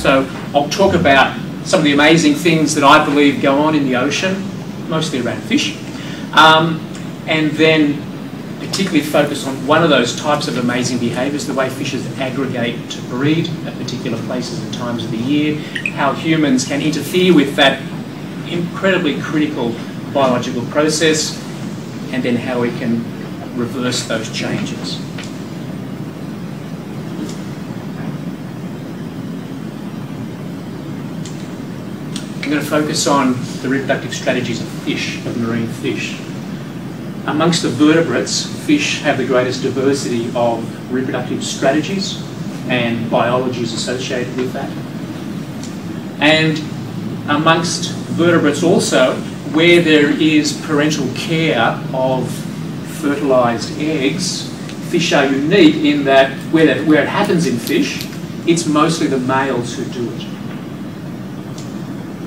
So I'll talk about some of the amazing things that I believe go on in the ocean, mostly around fish, and then particularly focus on one of those types of amazing behaviours, the way fishes aggregate to breed at particular places and times of the year, how humans can interfere with that incredibly critical biological process, and then how we can reverse those changes. I'm going to focus on the reproductive strategies of fish, of marine fish. Amongst the vertebrates, fish have the greatest diversity of reproductive strategies and biologies associated with that. And amongst vertebrates also, where there is parental care of fertilised eggs, fish are unique in that where it happens in fish, it's mostly the males who do it.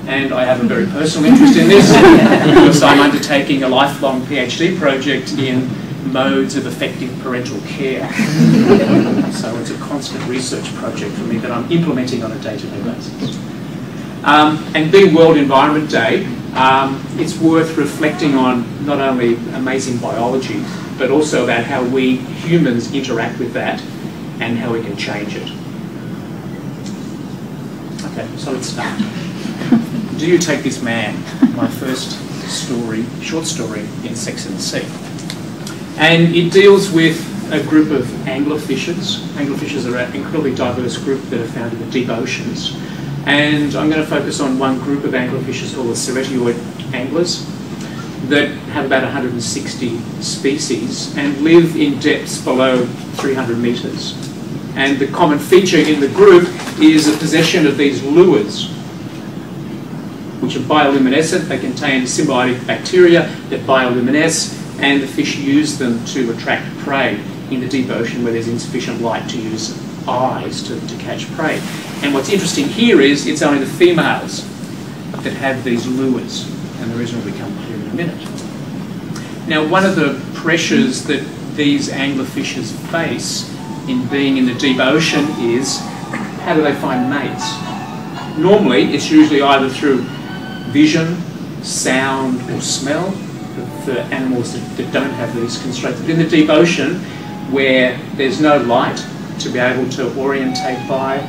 And I have a very personal interest in this because I'm undertaking a lifelong PhD project in modes of effective parental care. So it's a constant research project for me that I'm implementing on a day-to-day basis. And being World Environment Day, it's worth reflecting on not only amazing biology, but also about how we humans interact with that and how we can change it. Okay, so let's start. Do You Take This Man? My first story, short story in Sex and the Sea. And it deals with a group of anglerfishers. Anglerfishers are an incredibly diverse group that are found in the deep oceans. And I'm going to focus on one group of anglerfishers called the ceratioid anglers that have about 160 species and live in depths below 300 metres. And the common feature in the group is the possession of these lures, which are bioluminescent. They contain symbiotic bacteria that bioluminesce, and the fish use them to attract prey in the deep ocean where there's insufficient light to use eyes to catch prey. And what's interesting here is it's only the females that have these lures, and the reason will become clear in a minute. Now, one of the pressures that these anglerfishers face in being in the deep ocean is how do they find mates? Normally, it's usually either through vision, sound or smell for animals that don't have these constraints. But in the deep ocean, where there's no light to be able to orientate by,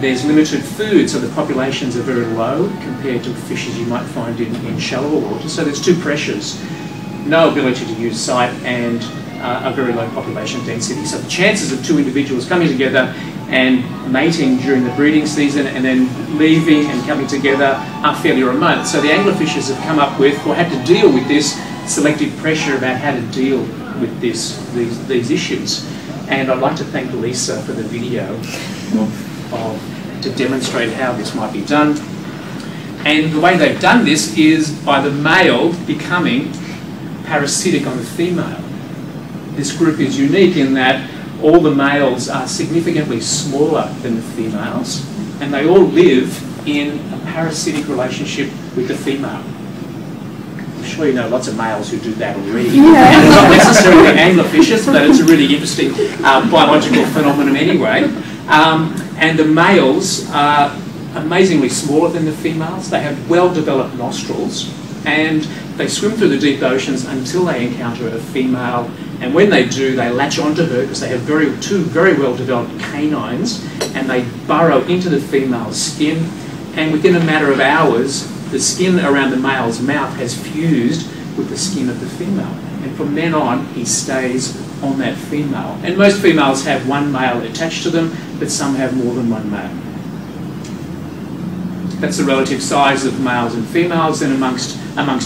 there's limited food, so the populations are very low compared to fishes you might find in shallower water. So there's two pressures: no ability to use sight and a very low population density. So the chances of two individuals coming together and mating during the breeding season and then leaving and coming together are fairly remote. So the anglerfishers have come up with, or had to deal with this selective pressure about how to deal with these issues. And I'd like to thank Lisa for the video to demonstrate how this might be done. And the way they've done this is by the male becoming parasitic on the female. This group is unique in that all the males are significantly smaller than the females, and they all live in a parasitic relationship with the female. I'm sure you know lots of males who do that already. Yeah. And not necessarily anglerfishers, but it's a really interesting biological phenomenon anyway. And the males are amazingly smaller than the females. They have well-developed nostrils, and they swim through the deep oceans until they encounter a female. And when they do, they latch onto her because they have two very well-developed canines, and they burrow into the female's skin. And within a matter of hours, the skin around the male's mouth has fused with the skin of the female. And from then on, he stays on that female. And most females have one male attached to them, but some have more than one male. That's the relative size of males and females. And amongst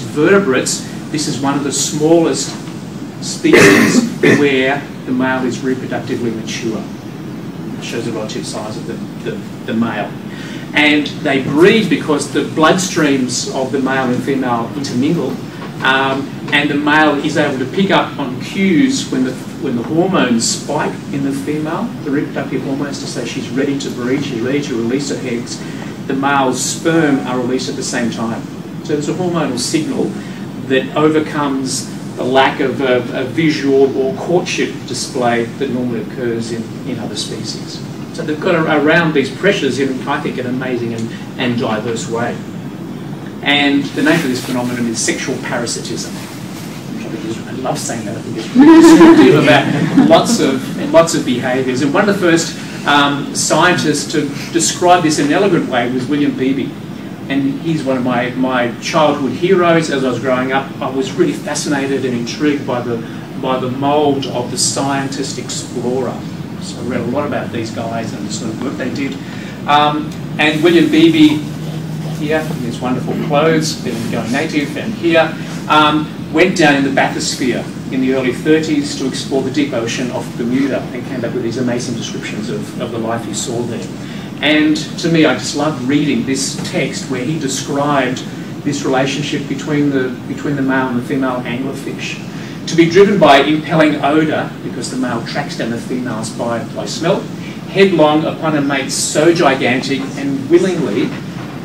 vertebrates, this is one of the smallest species where the male is reproductively mature. It shows the relative size of the male. And they breed because the bloodstreams of the male and female intermingle, and the male is able to pick up on cues when the hormones spike in the female, the reproductive hormones, to say she's ready to breed, she's ready to release her eggs. The male's sperm are released at the same time. So there's a hormonal signal that overcomes the lack of a visual or courtship display that normally occurs in other species. So they've got around these pressures in, I think, an amazing and diverse way. And the name of this phenomenon is sexual parasitism. I love saying that. I think it's really descriptive about lots of behaviours. And one of the first scientists to describe this in an elegant way was William Beebe. And he's one of my childhood heroes. As I was growing up, I was really fascinated and intrigued by the mould of the scientist explorer. So I read a lot about these guys and the sort of work they did. And William Beebe, here in his wonderful clothes, then going native, and here, went down in the bathysphere in the early 30s to explore the deep ocean off Bermuda and came back with these amazing descriptions of the life he saw there. And to me, I just loved reading this text where he described this relationship between the male and the female anglerfish, to be driven by impelling odour, because the male tracks down the females by smell, headlong upon a mate so gigantic and willingly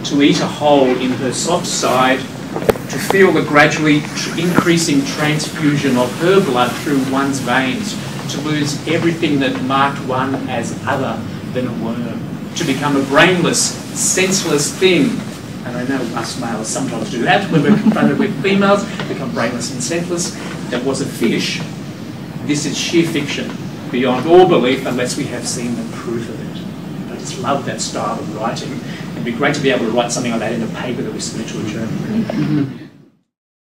to eat a hole in her soft side, to feel the gradually increasing transfusion of her blood through one's veins, to lose everything that marked one as other than a worm, to become a brainless, senseless thing. And I know us males sometimes do that when we're confronted with females, become brainless and senseless. That was a fish. This is sheer fiction, beyond all belief, unless we have seen the proof of it. I just love that style of writing. It'd be great to be able to write something like that in a paper that we submit to a journal.